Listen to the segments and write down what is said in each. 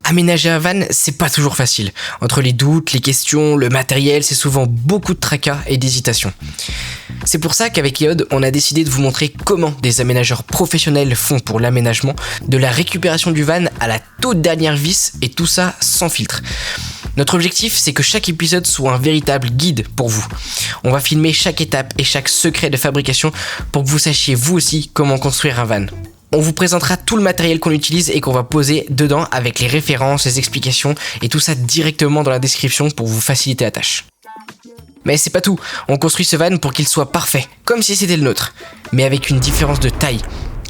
Aménager un van, c'est pas toujours facile. Entre les doutes, les questions, le matériel, c'est souvent beaucoup de tracas et d'hésitations. C'est pour ça qu'avec EOD, on a décidé de vous montrer comment des aménageurs professionnels font pour l'aménagement, de la récupération du van à la toute dernière vis et tout ça sans filtre. Notre objectif, c'est que chaque épisode soit un véritable guide pour vous. On va filmer chaque étape et chaque secret de fabrication pour que vous sachiez vous aussi comment construire un van. On vous présentera tout le matériel qu'on utilise et qu'on va poser dedans avec les références, les explications et tout ça directement dans la description pour vous faciliter la tâche. Mais c'est pas tout, on construit ce van pour qu'il soit parfait, comme si c'était le nôtre, mais avec une différence de taille.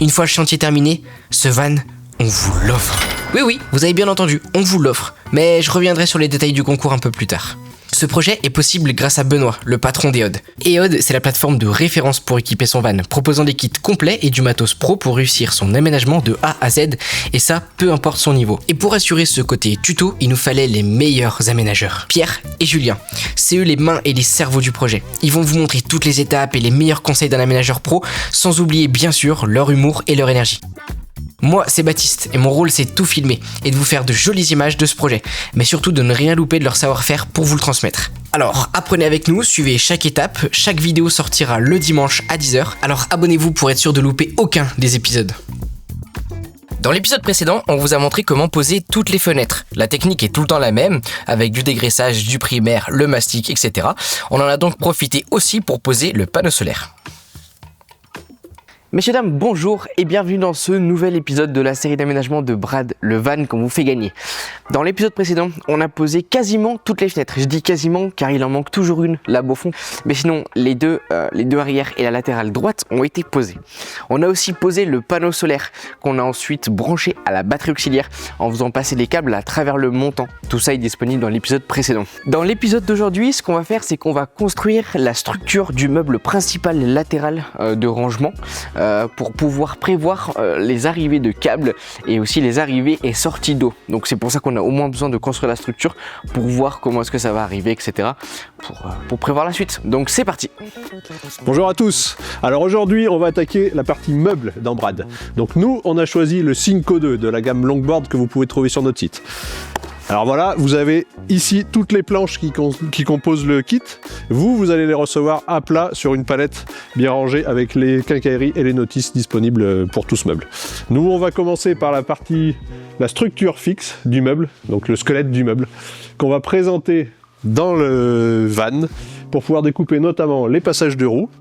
Une fois le chantier terminé, ce van, on vous l'offre. Oui, vous avez bien entendu, on vous l'offre, mais je reviendrai sur les détails du concours un peu plus tard. Ce projet est possible grâce à Benoît, le patron d'EOD. EOD, c'est la plateforme de référence pour équiper son van, proposant des kits complets et du matos pro pour réussir son aménagement de A à Z, et ça, peu importe son niveau. Et pour assurer ce côté tuto, il nous fallait les meilleurs aménageurs, Pierre et Julien. C'est eux les mains et les cerveaux du projet. Ils vont vous montrer toutes les étapes et les meilleurs conseils d'un aménageur pro, sans oublier bien sûr leur humour et leur énergie. Moi, c'est Baptiste, et mon rôle c'est de tout filmer, et de vous faire de jolies images de ce projet, mais surtout de ne rien louper de leur savoir-faire pour vous le transmettre. Alors, apprenez avec nous, suivez chaque étape, chaque vidéo sortira le dimanche à 10h, alors abonnez-vous pour être sûr de louper aucun des épisodes. Dans l'épisode précédent, on vous a montré comment poser toutes les fenêtres. La technique est tout le temps la même, avec du dégraissage, du primaire, le mastic, etc. On en a donc profité aussi pour poser le panneau solaire. Messieurs, dames, bonjour et bienvenue dans ce nouvel épisode de la série d'aménagement de Brad, le van qu'on vous fait gagner. Dans l'épisode précédent, on a posé quasiment toutes les fenêtres. Je dis quasiment car il en manque toujours une là-bas au fond. Mais sinon, les deux arrière et la latérale droite ont été posées. On a aussi posé le panneau solaire qu'on a ensuite branché à la batterie auxiliaire en faisant passer les câbles à travers le montant. Tout ça est disponible dans l'épisode précédent. Dans l'épisode d'aujourd'hui, ce qu'on va faire, c'est qu'on va construire la structure du meuble principal latéral de rangement. Pour pouvoir prévoir les arrivées de câbles et aussi les arrivées et sorties d'eau. Donc c'est pour ça qu'on a au moins besoin de construire la structure pour voir comment est-ce que ça va arriver, etc. pour prévoir la suite. Donc c'est parti. Bonjour à tous. Alors aujourd'hui on va attaquer la partie meuble dans Brad. Donc nous on a choisi le Cinco 2 de la gamme Longboard que vous pouvez trouver sur notre site. Alors voilà, vous avez ici toutes les planches qui composent le kit. Vous allez les recevoir à plat sur une palette bien rangée avec les quincailleries et les notices disponibles pour tout ce meuble. Nous, on va commencer par la structure fixe du meuble, donc le squelette du meuble, qu'on va présenter dans le van pour pouvoir découper notamment les passages de roues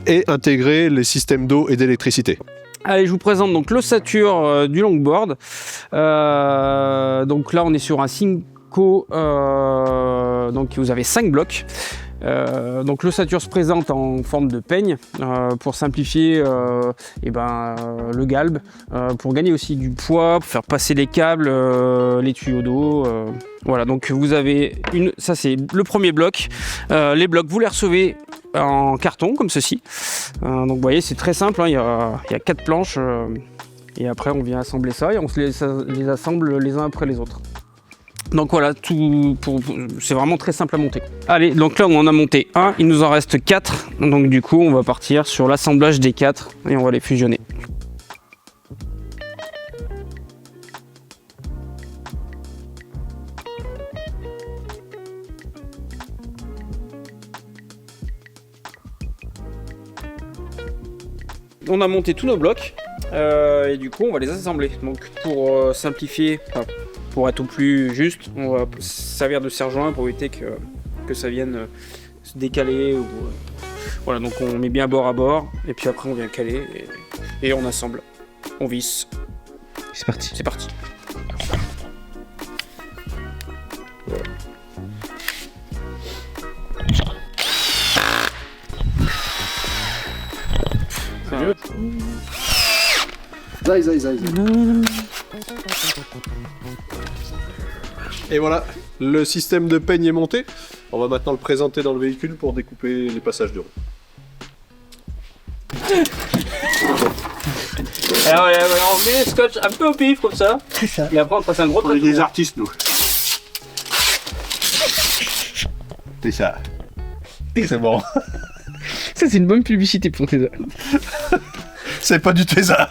et intégrer les systèmes d'eau et d'électricité. Allez, je vous présente donc l'ossature du longboard. Donc là, on est sur un Cinco. Donc vous avez 5 blocs. Donc l'ossature se présente en forme de peigne pour simplifier le galbe, pour gagner aussi du poids, pour faire passer les câbles, les tuyaux d'eau. Voilà, donc vous avez ça c'est le premier bloc. Les blocs, vous les recevez en carton comme ceci. Donc vous voyez, c'est très simple, hein, il y a 4 planches et après on vient assembler ça et on se les assemble les uns après les autres. Donc voilà, c'est vraiment très simple à monter. Allez, donc là on en a monté un, il nous en reste 4. Donc du coup on va partir sur l'assemblage des 4 et on va les fusionner. On a monté tous nos blocs et du coup on va les assembler. Donc pour simplifier, pour être au plus juste, on va servir de serre-joint pour éviter que ça vienne se décaler. Voilà, donc on met bien bord à bord et puis après on vient caler et on assemble, on visse. C'est parti. C'est parti. Voilà. Zai. Et voilà, le système de peigne est monté. On va maintenant le présenter dans le véhicule pour découper les passages de roue. Alors on met le scotch un peu au pif comme ça. C'est ça. Et après on passe un gros On est des artistes nous. C'est ça. C'est bon. Ça, c'est une bonne publicité pour tes. C'est pas du Tesa.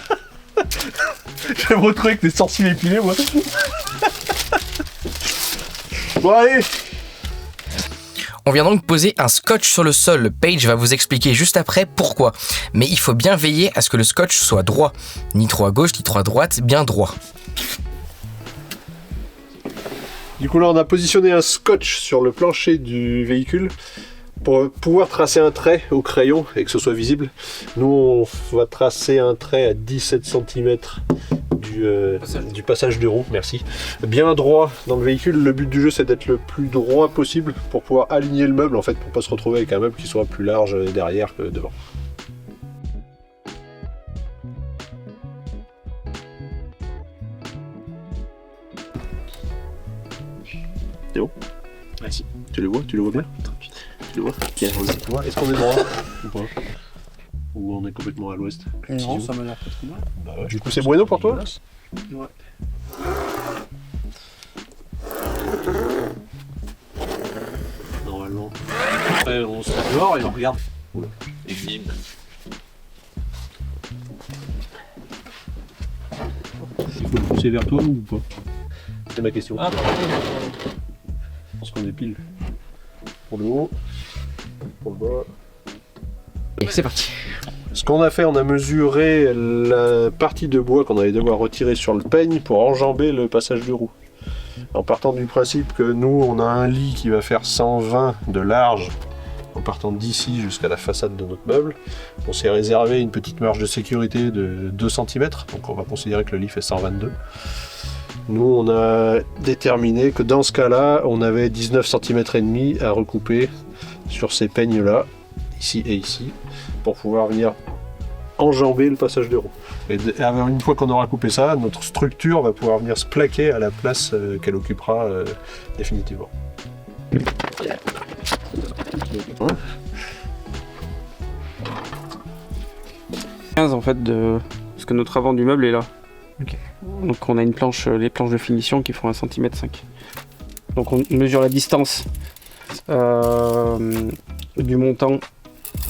Je vais me retrouver avec des sourcils épilés moi. Bon allez. On vient donc poser un scotch sur le sol. Paige va vous expliquer juste après pourquoi. Mais il faut bien veiller à ce que le scotch soit droit. Ni trop à gauche, ni trop à droite, bien droit. Du coup là on a positionné un scotch sur le plancher du véhicule pour pouvoir tracer un trait au crayon et que ce soit visible. Nous on va tracer un trait à 17 cm du passage de roue, merci. Bien droit dans le véhicule, le but du jeu c'est d'être le plus droit possible pour pouvoir aligner le meuble en fait, pour pas se retrouver avec un meuble qui soit plus large derrière que devant. C'est bon? Merci. Tu le vois bien? Tu le vois? Est-ce qu'on est droit ou pas? Ou on est complètement à l'ouest? Non, ça m'a l'air pas trop mal. Bah ouais. Du coup c'est bueno pour toi? Ouais. Normalement. Après on se met dehors et on regarde. Oula. Et bim. Il faut le pousser vers toi ou pas? C'est ma question. Ah, Je pense qu'on est pile. Pour le haut, pour le bas. Et c'est parti. Ce qu'on a fait, on a mesuré la partie de bois qu'on allait devoir retirer sur le peigne pour enjamber le passage de roue. En partant du principe que nous, on a un lit qui va faire 120 de large, en partant d'ici jusqu'à la façade de notre meuble, on s'est réservé une petite marge de sécurité de 2 cm, donc on va considérer que le lit fait 122. Nous, on a déterminé que dans ce cas-là, on avait 19 cm et demi à recouper sur ces peignes-là, ici et ici, pour pouvoir venir enjamber le passage de roue. Et une fois qu'on aura coupé ça, notre structure va pouvoir venir se plaquer à la place qu'elle occupera définitivement. En fait, parce que notre avant du meuble est là. Ok. Donc on a une planche, les planches de finition qui font 1,5 cm. Donc on mesure la distance du montant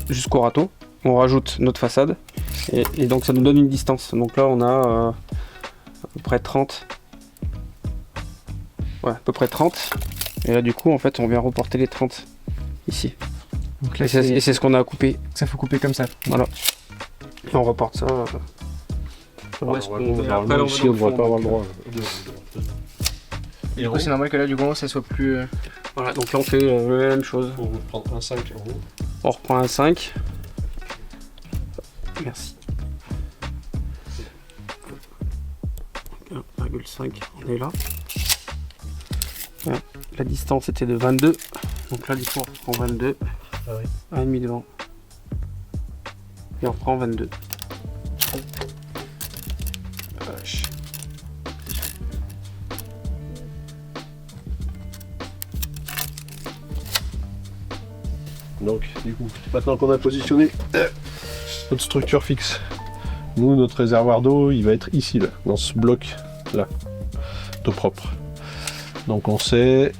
jusqu'au râteau. On rajoute notre façade et donc ça nous donne une distance. Donc là on a à peu près 30. Ouais, à peu près 30. Et là du coup en fait on vient reporter les 30 ici. Donc là, Et c'est ce qu'on a à couper. ça faut couper comme ça. Voilà. Et on reporte ça. Ouais, Après, normalement, ici, on ne devrait pas avoir le droit. Et Du coup, c'est normal que là, du coup, ça soit plus. Voilà, donc là on fait la même chose. on va prendre un 5 en haut. On reprend un 5. Merci. 1,5, on est là. Voilà. La distance était de 22. Donc là, du coup, on reprend 22. Ah oui. 1,5 devant. Et on reprend 22. Vache. Donc, du coup, maintenant qu'on a positionné notre structure fixe, nous, notre réservoir d'eau, il va être ici, là, dans ce bloc-là, d'eau propre. Donc, on sait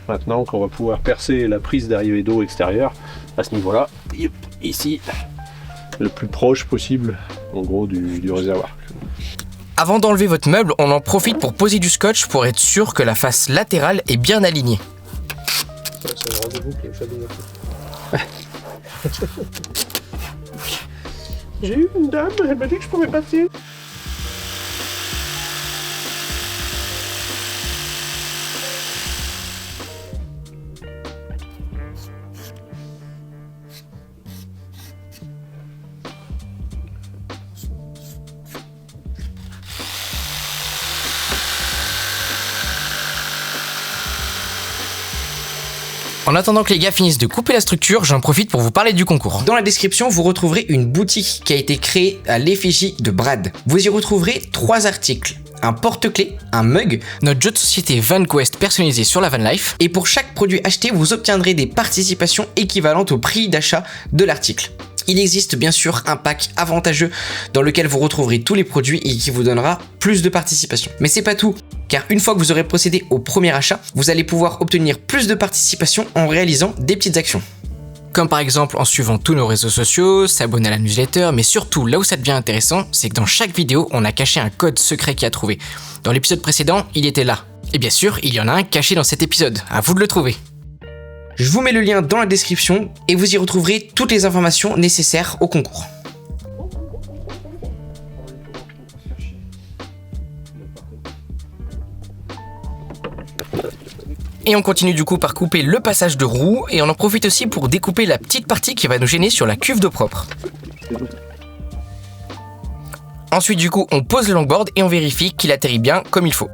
maintenant qu'on va pouvoir percer la prise d'arrivée d'eau extérieure à ce niveau-là, ici, le plus proche possible, en gros, du réservoir. Avant d'enlever votre meuble, on en profite pour poser du scotch pour être sûr que la face latérale est bien alignée. C'est un rendez-vous qui est fait de J'ai eu une dame, elle m'a dit que je pouvais passer. En attendant que les gars finissent de couper la structure, j'en profite pour vous parler du concours. Dans la description, vous retrouverez une boutique qui a été créée à l'effigie de Brad. Vous y retrouverez 3 articles. Un porte-clés, un mug, notre jeu de société VanQuest personnalisé sur la van life, et pour chaque produit acheté, vous obtiendrez des participations équivalentes au prix d'achat de l'article. Il existe bien sûr un pack avantageux dans lequel vous retrouverez tous les produits et qui vous donnera plus de participation. Mais c'est pas tout, car une fois que vous aurez procédé au premier achat, vous allez pouvoir obtenir plus de participation en réalisant des petites actions. Comme par exemple en suivant tous nos réseaux sociaux, s'abonner à la newsletter, mais surtout là où ça devient intéressant, c'est que dans chaque vidéo, on a caché un code secret qui a trouvé. Dans l'épisode précédent, il était là. Et bien sûr, il y en a un caché dans cet épisode, à vous de le trouver. Je vous mets le lien dans la description et vous y retrouverez toutes les informations nécessaires au concours. Et on continue du coup par couper le passage de roue et on en profite aussi pour découper la petite partie qui va nous gêner sur la cuve d'eau propre. Ensuite du coup on pose le longboard et on vérifie qu'il atterrit bien comme il faut.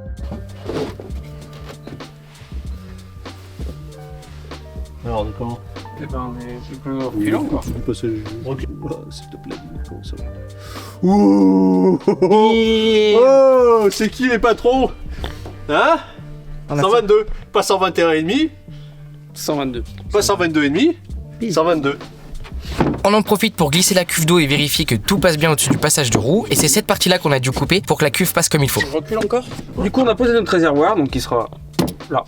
Alors, on est comment? Eh ben, on est plus reculant, quoi. Du passage. Ok. Oh, s'il te plaît, comment ça va? Ouh! Oh! C'est qui les patrons? Hein? 122, pas 121,5, 122. pas 122,5, 122. On en profite pour glisser la cuve d'eau et vérifier que tout passe bien au-dessus du passage de roue et c'est cette partie-là qu'on a dû couper pour que la cuve passe comme il faut. Je recule encore. Du coup, on a posé notre réservoir, donc il sera là.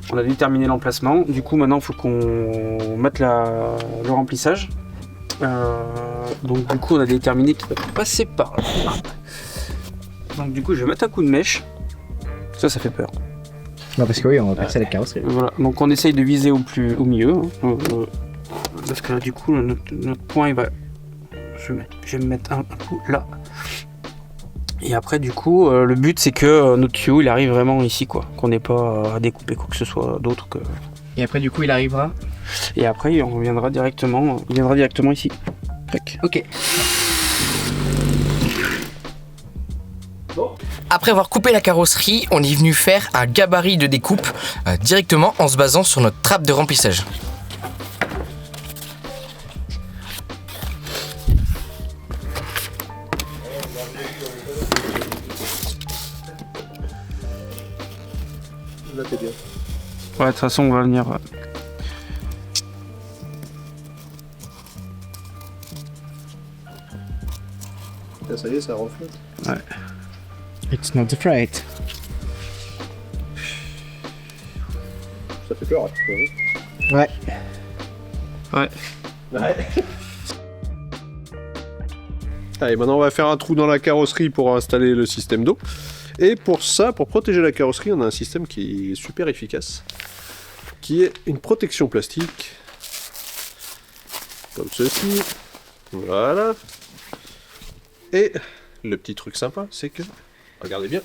On a déterminé l'emplacement. Du coup, maintenant, il faut qu'on mette le remplissage. Donc, du coup, on a déterminé qu'il va passer par là. Donc, du coup, je vais mettre un coup de mèche. Ça fait peur. Non, parce que oui, on va passer à la carrosserie. Voilà. Donc, on essaye de viser au milieu. Parce que là, du coup, notre point, il va. Je vais me mettre un coup là. Et après, du coup, le but c'est que notre tuyau il arrive vraiment ici, quoi. Qu'on n'ait pas à découper quoi que ce soit d'autre que. Et après, du coup, il arrivera. Et après, il viendra directement ici. Ok. Après avoir coupé la carrosserie, on est venu faire un gabarit de découpe directement en se basant sur notre trappe de remplissage. Là, t'es bien. Ouais, de toute façon, on va venir. Là, ça y est, ça reflète. Ouais. It's not afraid. Ça fait peur, hein. Ouais. Ouais. Ouais. Allez, maintenant on va faire un trou dans la carrosserie pour installer le système d'eau. Et pour ça, pour protéger la carrosserie, on a un système qui est super efficace, qui est une protection plastique, comme ceci. Voilà. Et le petit truc sympa, c'est que, regardez bien,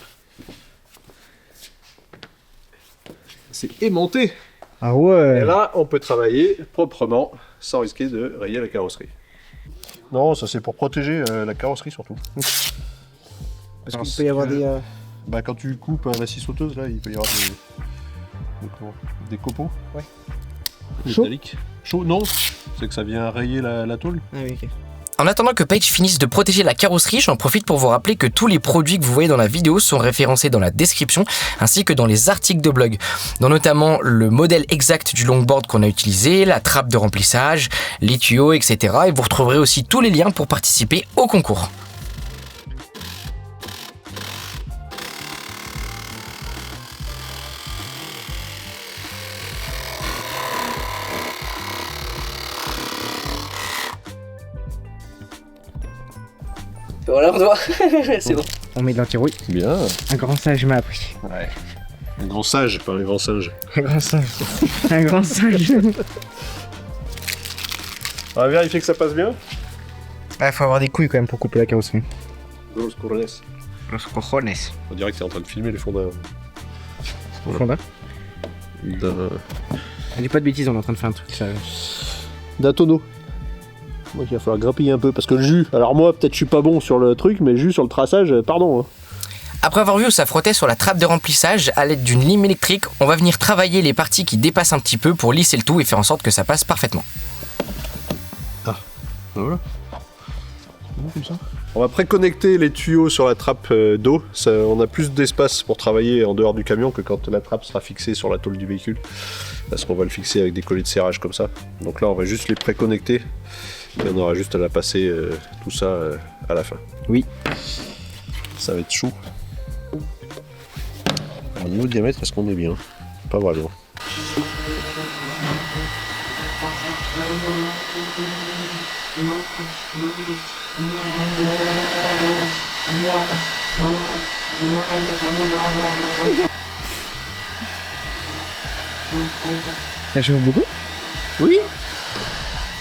c'est aimanté. Ah ouais. Et là, on peut travailler proprement, sans risquer de rayer la carrosserie. Non, ça c'est pour protéger la carrosserie surtout. Parce qu'il peut y avoir des. Bah, quand tu coupes la scie sauteuse, là, il peut y avoir des copeaux. Ouais. Chaud. Métalliques. Chaud, non. C'est que ça vient rayer la tôle. Ah oui, ok. En attendant que Paige finisse de protéger la carrosserie, j'en profite pour vous rappeler que tous les produits que vous voyez dans la vidéo sont référencés dans la description ainsi que dans les articles de blog, dont notamment le modèle exact du longboard qu'on a utilisé, la trappe de remplissage, les tuyaux, etc. Et vous retrouverez aussi tous les liens pour participer au concours. Voilà, on doit. C'est bon. On met de l'anti-rouille. Bien. Un grand sage m'a appris. Ouais. Un grand sage, pas un grand singe. Un grand sage. Un grand sage. On va vérifier que ça passe bien. Ah, faut avoir des couilles quand même pour couper la carrosserie. Los cojones. Los cojones. On dirait que t'es en train de filmer les fonds d'un... Au fond d'un. Dis pas de bêtises, on est en train de faire un truc. D'un tonneau. Moi, il va falloir grappiller un peu parce que le jus. Alors, moi, peut-être je suis pas bon sur le truc, mais le jus sur le traçage, pardon. Hein. Après avoir vu où ça frottait sur la trappe de remplissage, à l'aide d'une lime électrique, on va venir travailler les parties qui dépassent un petit peu pour lisser le tout et faire en sorte que ça passe parfaitement. Ah, voilà. Comme ça. On va préconnecter les tuyaux sur la trappe d'eau. On a plus d'espace pour travailler en dehors du camion que quand la trappe sera fixée sur la tôle du véhicule. Parce qu'on va le fixer avec des collets de serrage comme ça. Donc là, on va juste les préconnecter. Et on aura juste à la passer tout ça à la fin. Oui. Ça va être chaud. Au niveau de diamètre, est-ce qu'on est bien? Pas vraiment. Ça chauffe beaucoup? Oui.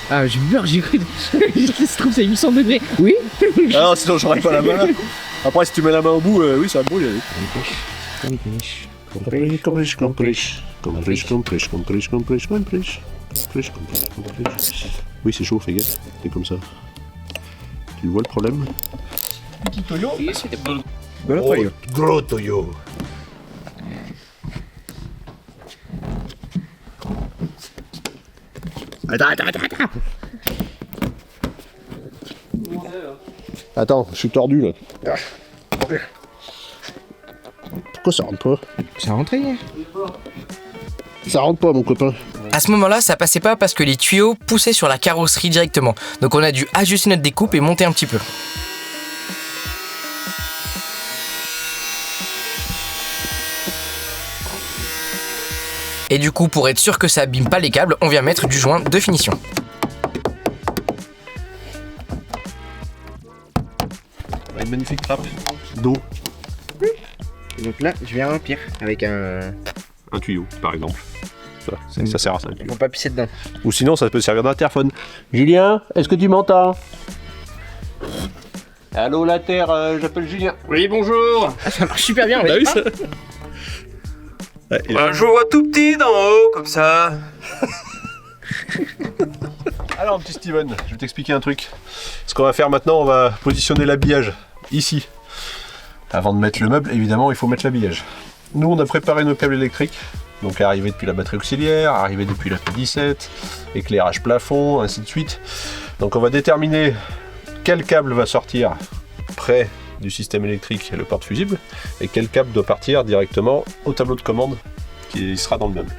Ah, j'ai peur, j'ai cru. Ça se trouve, c'est 800 degrés. Oui? Ah non, sinon j'aurais pas la main là. Après, si tu mets la main au bout, oui, ça va brûler. Oui, c'est chaud, fais gaffe. C'est comme ça. Tu vois le problème? Petit Toyo. Gros Toyo. Attends, je suis tordu là. Pourquoi ça rentre pas? Ça rentré. Ça rentre pas, mon copain. À ce moment-là, ça passait pas parce que les tuyaux poussaient sur la carrosserie directement. Donc on a dû ajuster notre découpe et monter un petit peu. Et du coup, pour être sûr que ça abîme pas les câbles, on vient mettre du joint de finition. Une magnifique trappe d'eau. Donc là, je viens remplir avec un. Un tuyau, par exemple. Ça sert à ça. Faut pas pisser dedans. Ou sinon, ça peut servir d'interphone. Julien, est-ce que tu m'entends? Allô, la Terre, j'appelle Julien. Oui, bonjour. Ah, ça marche super bien, T'as vu ça? Je vois tout petit d'en haut, comme ça. Alors, petit Steven, je vais t'expliquer un truc. Ce qu'on va faire maintenant, on va positionner l'habillage ici. Avant de mettre le meuble, évidemment, il faut mettre l'habillage. Nous, on a préparé nos câbles électriques. Donc, arrivé depuis la batterie auxiliaire, arrivé depuis la P17, éclairage plafond, ainsi de suite. Donc, on va déterminer quel câble va sortir près du système électrique et le porte-fusible, et quel câble doit partir directement au tableau de commande qui sera dans le meuble.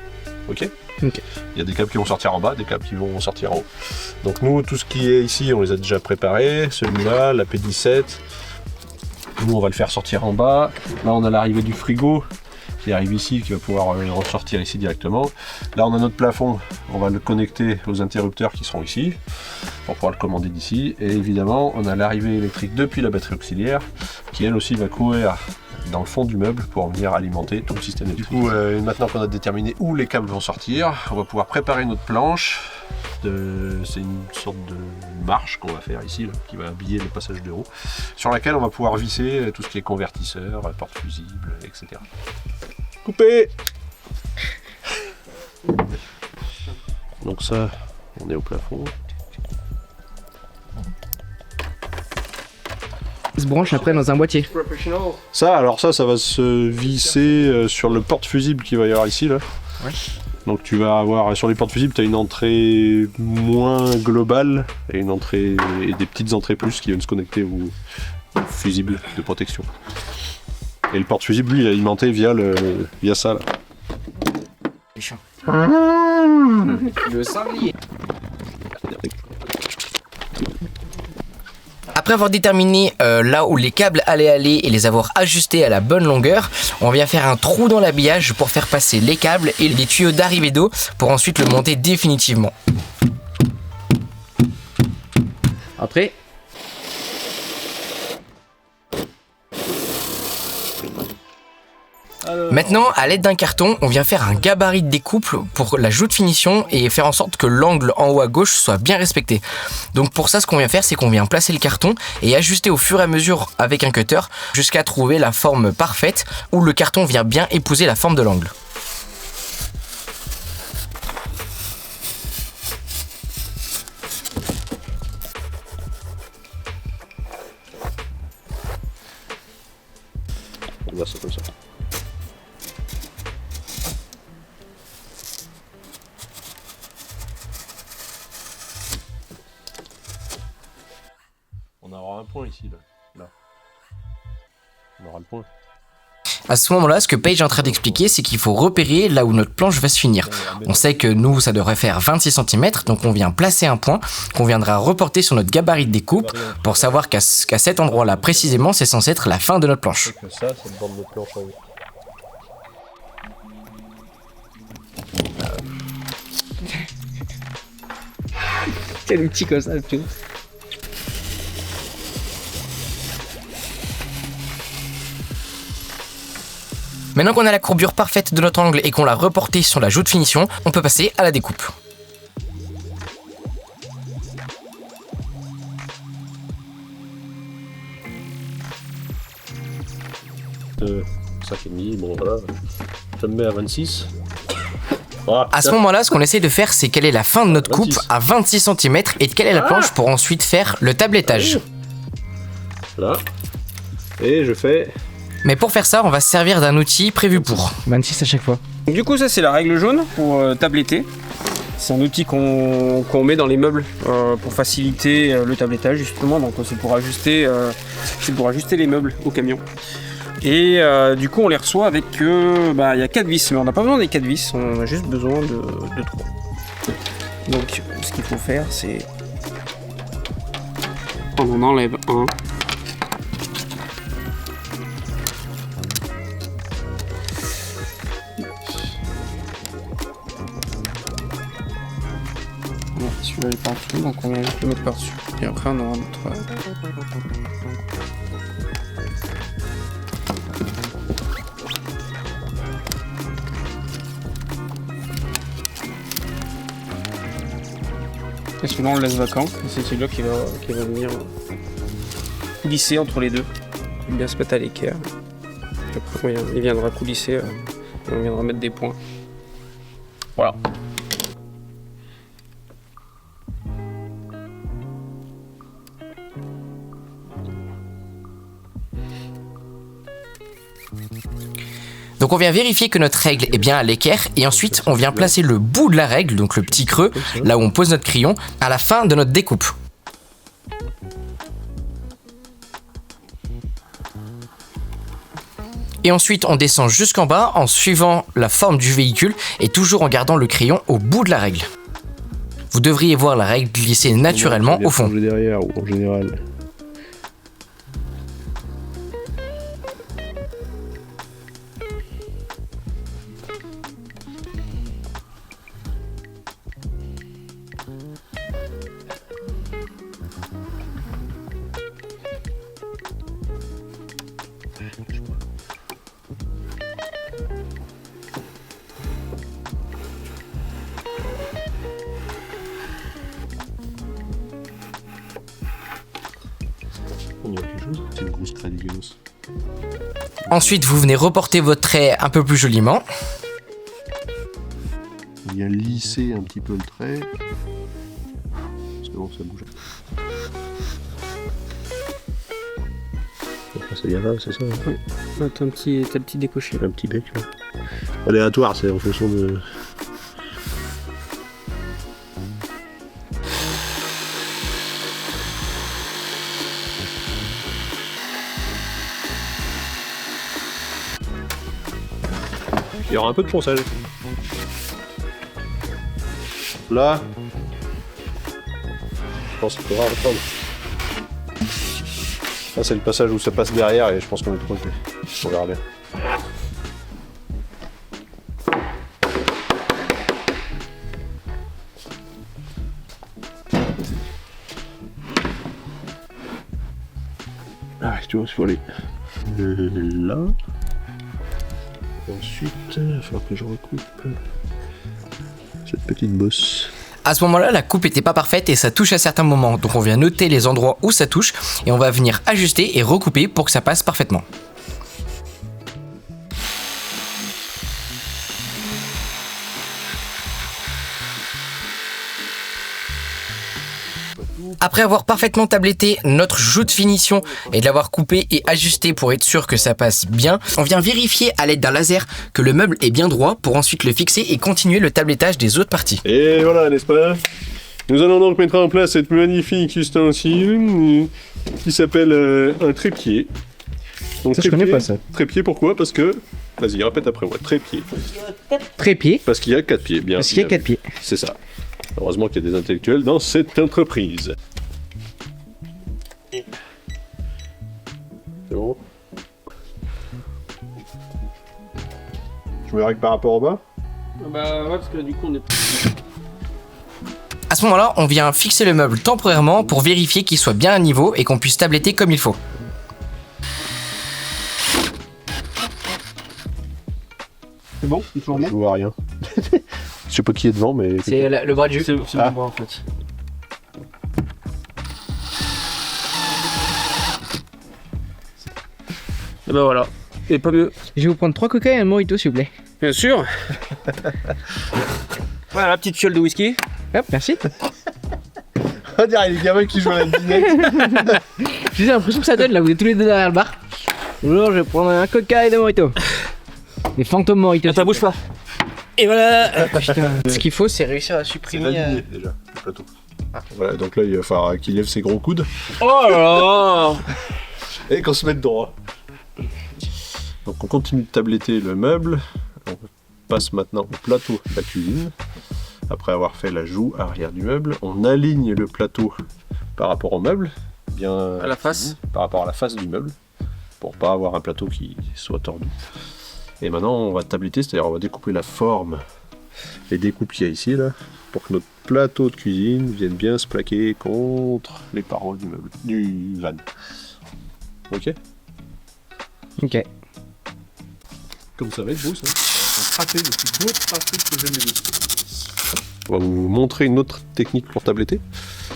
Ok? Ok. Il y a des câbles qui vont sortir en bas, des câbles qui vont sortir en haut. Donc nous, tout ce qui est ici, on les a déjà préparés. Celui-là, la P17. Nous, on va le faire sortir en bas. Là, on a l'arrivée du frigo qui arrive ici, qui va pouvoir ressortir ici directement. Là, on a notre plafond. On va le connecter aux interrupteurs qui seront ici pour pouvoir le commander d'ici. Et évidemment, on a l'arrivée électrique depuis la batterie auxiliaire qui, elle aussi, va courir dans le fond du meuble pour venir alimenter tout le système électrique. Du coup, maintenant qu'on a déterminé où les câbles vont sortir, on va pouvoir préparer notre planche. C'est une sorte de marche qu'on va faire ici, là, qui va habiller le passage de roues, sur laquelle on va pouvoir visser tout ce qui est convertisseur, porte-fusible, etc. Coupé. Donc ça, on est au plafond. Se branche après dans un boîtier. Ça, alors ça va se visser sur le porte-fusible qu'il va y avoir ici, là. Ouais. Donc tu vas avoir, sur les porte-fusibles, tu as une entrée moins globale et une entrée et des petites entrées plus qui viennent se connecter au fusible de protection. Et le porte-fusible, lui, il est alimenté via ça, là. Méchant. Le sanglier. Après avoir déterminé là où les câbles allaient aller et les avoir ajustés à la bonne longueur, on vient faire un trou dans l'habillage pour faire passer les câbles et les tuyaux d'arrivée d'eau pour ensuite le monter définitivement. Après. Maintenant, à l'aide d'un carton, on vient faire un gabarit de découpe pour la joute finition et faire en sorte que l'angle en haut à gauche soit bien respecté. Donc pour ça, ce qu'on vient faire, c'est qu'on vient placer le carton et ajuster au fur et à mesure avec un cutter jusqu'à trouver la forme parfaite où le carton vient bien épouser la forme de l'angle. On va ça comme ça. On aura un point ici, là. On aura le point. À ce moment-là, ce que Paige est en train d'expliquer, c'est qu'il faut repérer là où notre planche va se finir. On sait que nous, ça devrait faire 26 cm, donc on vient placer un point qu'on viendra reporter sur notre gabarit de découpe pour savoir qu'à cet endroit-là précisément, c'est censé être la fin de notre planche. Que ça, c'est le bord de notre planche en haut. C'est le petit comme ça, tout. Maintenant qu'on a la courbure parfaite de notre angle et qu'on l'a reporté sur la joute finition, on peut passer à la découpe. Euh, 5,5, bon voilà, je me mets à 26. Voilà, À ce moment-là, ce qu'on essaie de faire, c'est quelle est la fin de notre coupe 26. à 26 cm et quelle est la planche pour ensuite faire le tablettage. Là. Et je fais... Mais pour faire ça, on va se servir d'un outil prévu pour. 26 à chaque fois. Donc, du coup, ça c'est la règle jaune pour tabletter. C'est un outil qu'on met dans les meubles pour faciliter le tablettage justement. Donc c'est pour ajuster les meubles au camion. Et du coup on les reçoit avec il y a 4 vis, mais on n'a pas besoin des 4 vis, on a juste besoin de 3. Donc ce qu'il faut faire c'est on en enlève un. Bon, celui-là est partout, donc on vient juste le mettre par-dessus. Et après on aura notre... Et celui-là on le laisse vacant, et c'est celui-là qui va venir coulisser entre les deux. Il va bien se mettre à l'équerre. Après il viendra coulisser, et on viendra mettre des points. Voilà. Donc on vient vérifier que notre règle est bien à l'équerre et ensuite on vient placer le bout de la règle, donc le petit creux, là où on pose notre crayon, à la fin de notre découpe. Et ensuite on descend jusqu'en bas en suivant la forme du véhicule et toujours en gardant le crayon au bout de la règle. Vous devriez voir la règle glisser naturellement au fond. Derrière ou en général. On dirait quelque chose. C'est une grosse craie dégueulasse. Ensuite vous venez reporter votre trait un peu plus joliment. Il vient lisser un petit peu le trait. C'est bon, ça bouge. Ça vient là, c'est ça hein. Oui. Là, t'as un petit décoché. Un petit bec là. Aléatoire, c'est en fonction de... Il y aura un peu de ponçage. Là, je pense qu'il faudra reprendre. Là, c'est le passage où ça passe derrière et je pense qu'on est trompé. On verra bien. Ah, tu vois, il faut aller là. Ensuite, il va falloir que je recoupe cette petite bosse. À ce moment-là, la coupe n'était pas parfaite et ça touche à certains moments. Donc on vient noter les endroits où ça touche et on va venir ajuster et recouper pour que ça passe parfaitement. Après avoir parfaitement tabletté notre joute finition et de l'avoir coupé et ajusté pour être sûr que ça passe bien, on vient vérifier à l'aide d'un laser que le meuble est bien droit pour ensuite le fixer et continuer le tablettage des autres parties. Et voilà, n'est-ce pas? Nous allons donc mettre en place cette magnifique ustensile qui s'appelle un trépied. Donc, Ça, je connais pas ça. Trépied, pourquoi? Parce que... Vas-y, répète après moi. Trépied. Trépied. Parce qu'il y a 4 pieds, bien. Parce qu'il y a 4 pieds. C'est ça. Heureusement qu'il y a des intellectuels dans cette entreprise. C'est bon? Je me règle par rapport au bas? Bah ouais, parce que là, du coup on est... À ce moment-là, on vient fixer le meuble temporairement pour vérifier qu'il soit bien à niveau et qu'on puisse tabletter comme il faut. bon, c'est toujours Je bon. vois rien. Je sais pas qui est devant, mais. C'est le bras de jus. C'est Ah. bon en fait. Et ben voilà. Et pas mieux. Je vais vous prendre 3 coca et un mojito s'il vous plaît. Bien sûr. Voilà la petite fiole de whisky. Hop, merci. On dirait les gamins qui jouent à la dinette. J'ai l'impression que ça donne là, vous êtes tous les deux derrière le bar. Bonjour, je vais prendre un coca et deux mojito. Des fantômes mojitos. Attends, bouge pas. Et voilà. Putain. Ce qu'il faut, c'est réussir à C'est supprimer. aligné déjà, le plateau. Voilà, donc là il va falloir qu'il lève ses gros coudes Oh là là. et qu'on se mette droit. Donc on continue de tabletter le meuble. On passe maintenant au plateau de la cuisine. Après avoir fait la joue arrière du meuble, on aligne le plateau par rapport au meuble, bien À la face. par rapport à la face du meuble, pour pas avoir un plateau qui soit tordu. Et maintenant on va tabletter, c'est-à-dire on va découper la forme, les découpes qu'il y a ici là, pour que notre plateau de cuisine vienne bien se plaquer contre les parois du meuble, du van. Ok. Ok. Comme ça va être beau ça. On va vous montrer une autre technique pour tabletter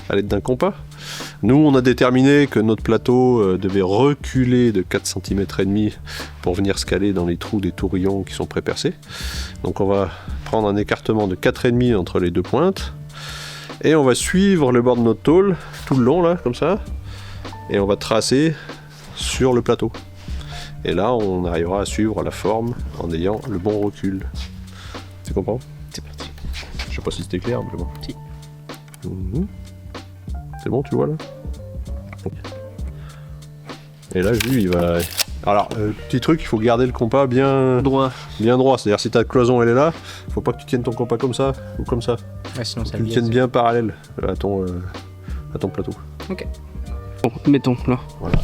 à l'aide d'un compas. Nous, on a déterminé que notre plateau devait reculer de 4 cm et demi pour venir se caler dans les trous des tourillons qui sont pré-percés. Donc on va prendre un écartement de 4,5 entre les deux pointes et on va suivre le bord de notre tôle tout le long là, comme ça, et on va tracer sur le plateau. Et là, on arrivera à suivre la forme en ayant le bon recul. Tu comprends? C'est parti. Je sais pas si c'était clair, mais bon. Si. Mhm. C'est bon, tu vois là? Et là, Jules, il va... Alors, petit truc, il faut garder le compas bien Droit. droit. C'est-à-dire, si ta cloison, elle est là, faut pas que tu tiennes ton compas comme ça ou comme ça. Ouais, sinon ça Tu le tiennes bien parallèle à ton plateau. Bon, mettons là. Voilà.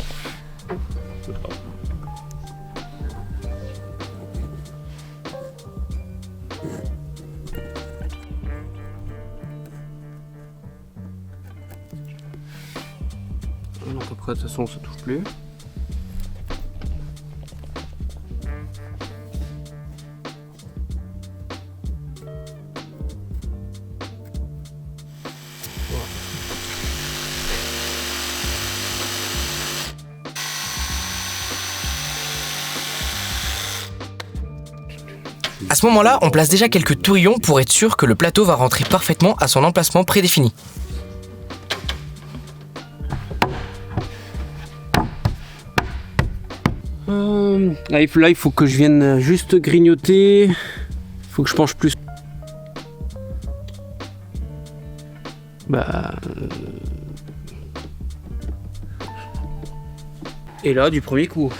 À peu près, de toute façon, on se touche plus. À ce moment-là, on place déjà quelques tourillons pour être sûr que le plateau va rentrer parfaitement à son emplacement prédéfini. Là, il faut que je vienne juste grignoter. Il faut que je penche plus. Bah. Et là, du premier coup.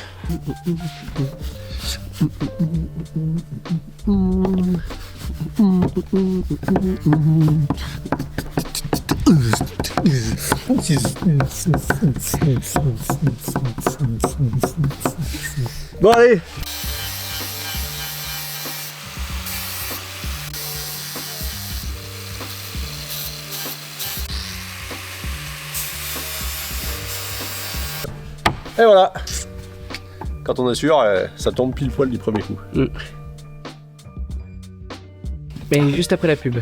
Bon, allez! Et voilà! Quand on est sûr, ça tombe pile poil du premier coup. Mais juste après la pub.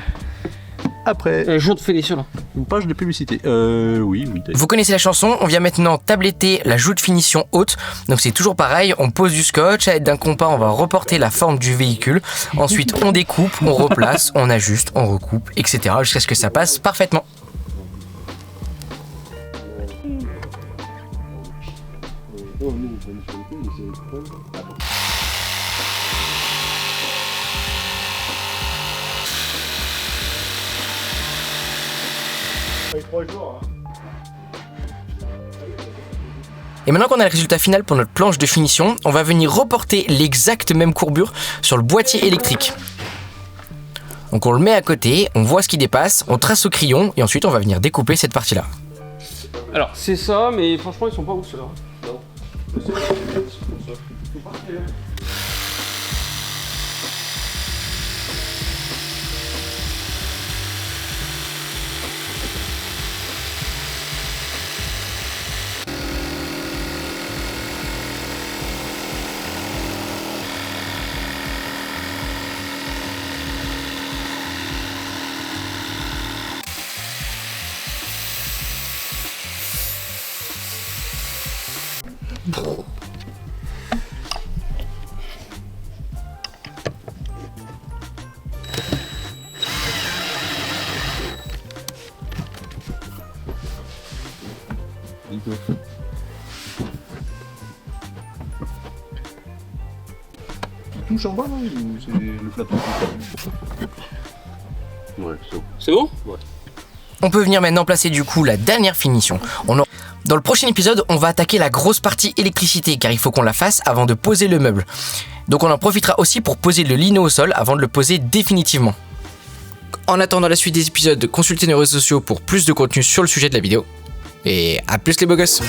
Après, Je te fais les là. une page de publicité. Oui. Vous connaissez la chanson, on vient maintenant tabletter la joue de finition haute. Donc c'est toujours pareil, on pose du scotch, à l'aide d'un compas on va reporter la forme du véhicule. Ensuite on découpe, on replace, on ajuste, on recoupe, etc. jusqu'à ce que ça passe parfaitement. Et maintenant qu'on a le résultat final pour notre planche de finition, on va venir reporter l'exacte même courbure sur le boîtier électrique. Donc on le met à côté, on voit ce qui dépasse, on trace au crayon et ensuite on va venir découper cette partie-là. Alors, c'est ça, mais franchement, ils sont pas ouf ceux-là. Touche en bas là, ou c'est le plateau? Ouais, c'est bon. C'est bon? Ouais. On peut venir maintenant placer du coup la dernière finition. Dans le prochain épisode, on va attaquer la grosse partie électricité car il faut qu'on la fasse avant de poser le meuble. Donc on en profitera aussi pour poser le lino au sol avant de le poser définitivement. En attendant la suite des épisodes, consultez nos réseaux sociaux pour plus de contenu sur le sujet de la vidéo. Et à plus les beaux gosses!